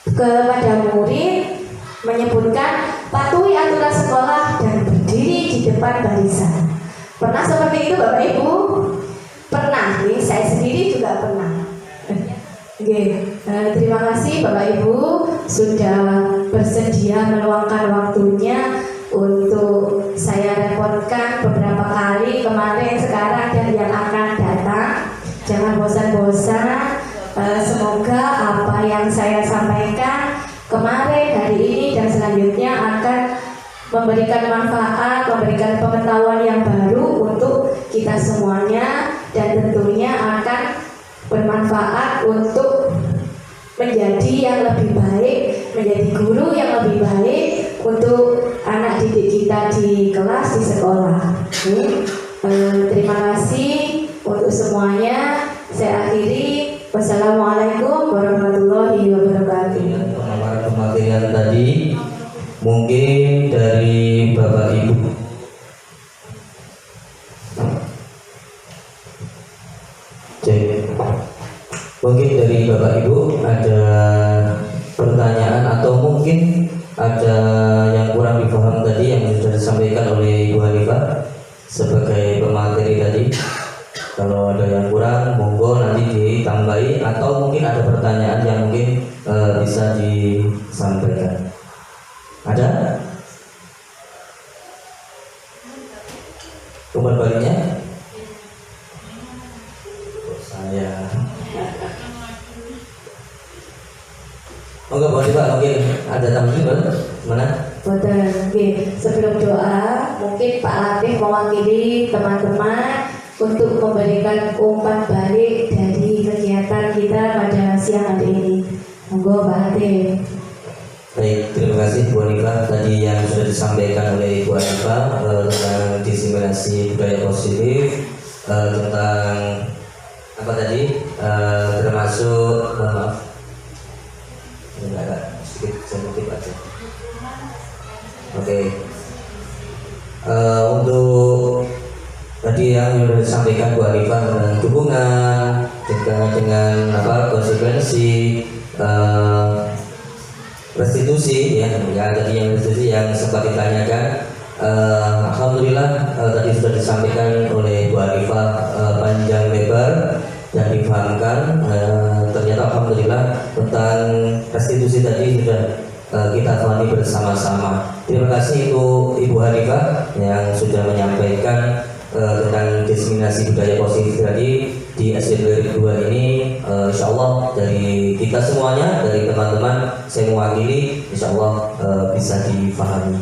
kepada murid menyebutkan patuhi aturan sekolah dan berdiri di depan barisan. Pernah seperti itu Bapak Ibu? Pernah, nih, saya sendiri juga pernah. Oke, terima kasih Bapak Ibu sudah bersedia meluangkan waktunya untuk saya repotkan beberapa kali kemarin, sekarang, dan yang akan datang. Jangan bosan-bosan. Semoga apa yang saya sampaikan kemarin, hari ini, dan selanjutnya akan memberikan manfaat, memberikan pengetahuan yang baru untuk kita semuanya, dan tentunya akan bermanfaat untuk menjadi yang lebih baik, menjadi guru yang lebih baik untuk anak didik kita di kelas, di sekolah. Terima kasih untuk semuanya. Saya akhiri. Wassalamualaikum warahmatullahi wabarakatuh. Pemaparan tadi mungkin dari Bapak Ibu. Cek. Mungkin dari Bapak Ibu ada pertanyaan atau mungkin ada yang kurang dipaham tadi yang sudah disampaikan oleh Ibu Hanifah sebagai pemateri tadi. Kalau ada yang kurang, monggo nanti ditambahi atau mungkin ada pertanyaan yang mungkin bisa disampaikan. Ada? Umpan baliknya? Saya. Monggo boleh Pak, mungkin ada tambahan mana? Betul. Oke. Sebelum doa, mungkin Pak Latif mewakili teman-teman untuk memberikan umpan balik dari kegiatan kita pada siang hari ini. Monggo Pak Latif. Baik, terima kasih Bu Hanifah. Tadi yang sudah disampaikan oleh Bu Hanifah tentang diseminasi budaya positif, tentang apa tadi, termasuk maaf, ini agak sedikit sensitif aja. Oke, untuk tadi yang sudah disampaikan Bu Hanifah tentang hubungan dengan apa konsekuensi restitusi, ya tadi yang restitusi yang sempat ditanyakan. Alhamdulillah tadi sudah disampaikan oleh Bu Hanifah panjang lebar dan dipahamkan. Ternyata alhamdulillah tentang restitusi tadi sudah kita fahami bersama-sama. Terima kasih untuk Ibu Hanifah yang sudah menyampaikan tentang diseminasi budaya positif tadi di SD 2002 ini. Insya Allah dari kita semuanya, dari teman-teman saya mewakili, insya Allah bisa difahami.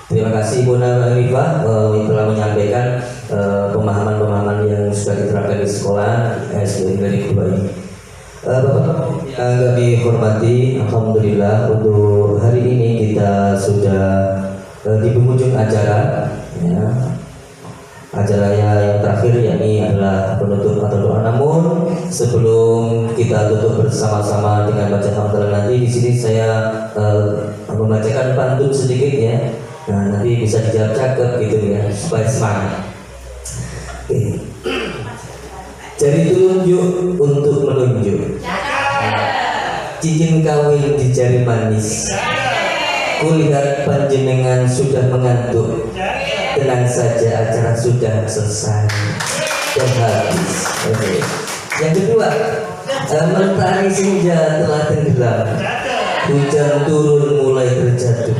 Terima kasih Bu Hanifah yang telah menyampaikan pemahaman-pemahaman yang sudah diterapkan di sekolah SD 2002 ini. Bapak yang kami hormati, alhamdulillah untuk hari ini kita sudah di penghujung acara, ya. Acara yang terakhir yakni adalah penutup atau doa. Namun sebelum kita tutup bersama-sama dengan baca hamdalah nanti, di sini saya membacakan pantun sedikit, ya. Nah, nanti bisa dijawab cakep gitu ya supaya semangat. Oke. Jari telunjuk untuk menunjuk. Cincin kawin di jari manis. Kulihat panjenengan sudah mengantuk. Tenang saja, acara sudah selesai dan habis. Oke. Yang kedua, mentari senja telah tenggelam. Hujan turun mulai terjatuh.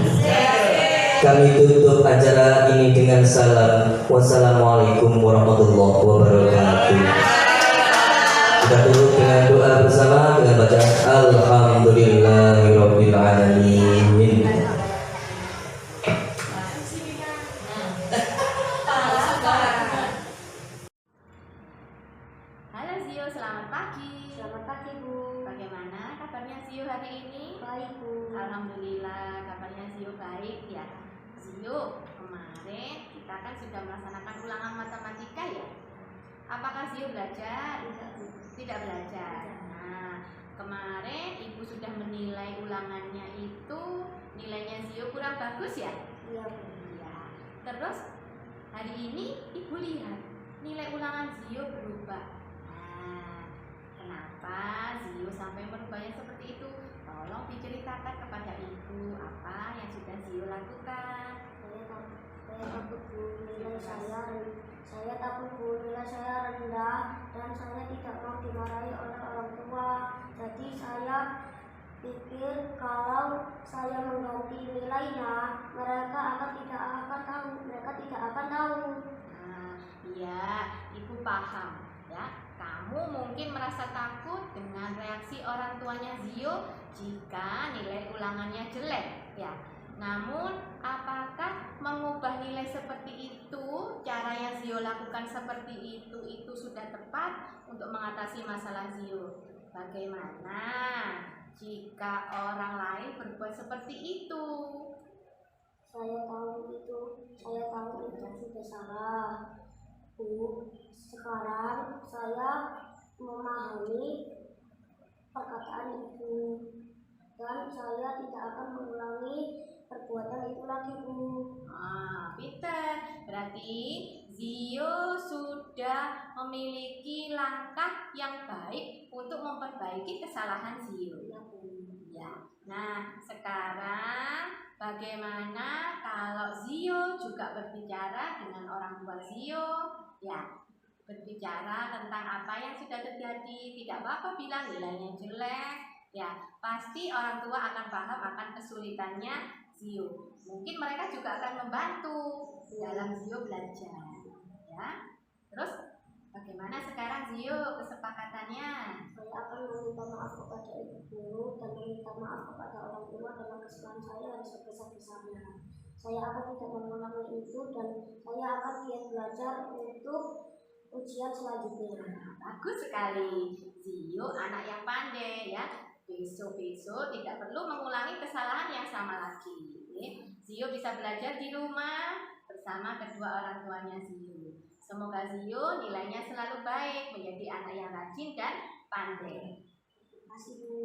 Kami tutup acara ini dengan salam. Wassalamualaikum warahmatullahi wabarakatuh. Kita tutup dengan doa bersama dengan baca Alhamdulillahirabbil alamin. Zio hari ini? Baik, Bu. Alhamdulillah, kabarnya Zio baik ya. Zio, kemarin kita kan sudah melaksanakan ulangan matematika ya. Apakah Zio belajar? Tidak belajar. Nah, kemarin Ibu sudah menilai ulangannya itu, nilainya Zio kurang bagus ya? Iya, Bu. Iya. Terus hari ini Ibu lihat nilai ulangan Zio berubah. Nah, kenapa Zio sampai merubahnya seperti itu? Tolong diceritakan kepada Ibu apa yang sudah Zio lakukan. Saya takut, Bu, nilai saya takut, Bu, nilai saya rendah dan saya tidak mau dimarahi oleh orang tua. Jadi saya pikir kalau saya mengganti nilainya, mereka tidak akan tahu. Nah, iya, Ibu paham ya. Kamu mungkin merasa takut dengan reaksi orang tuanya Zio jika nilai ulangannya jelek ya. Namun, apakah mengubah nilai seperti itu, cara yang Zio lakukan seperti itu sudah tepat untuk mengatasi masalah Zio? Bagaimana jika orang lain berbuat seperti itu? Saya tahu itu sudah salah, Bu. Sekarang saya memahami perkataan Ibu dan saya tidak akan mengulangi perbuatan itu lagi, Bu. Pinter. Berarti Zio sudah memiliki langkah yang baik untuk memperbaiki kesalahan Zio. Ya, Bu. Ya. Nah, sekarang bagaimana kalau Zio juga berbicara dengan orang tua Zio? Ya, berbicara tentang apa yang sudah terjadi. Tidak apa-apa bilang nilainya jelek. Ya, pasti orang tua akan paham akan kesulitannya Zio. Mungkin mereka juga akan membantu dalam Zio belajar. Ya. Terus bagaimana sekarang Zio kesepakatannya? Saya akan meminta maaf kepada ibu guru dan meminta maaf kepada orang tua dalam kesalahan saya yang sebesar-besarnya. Saya akan tidak mengulangi itu dan saya akan giat belajar untuk ujian selanjutnya. Bagus sekali. Zio anak yang pandai ya. Besok-besok tidak perlu mengulangi kesalahan yang sama lagi. Zio bisa belajar di rumah bersama kedua orang tuanya Zio. Semoga Zio nilainya selalu baik, menjadi anak yang rajin dan pandai. Terima kasih, Bu.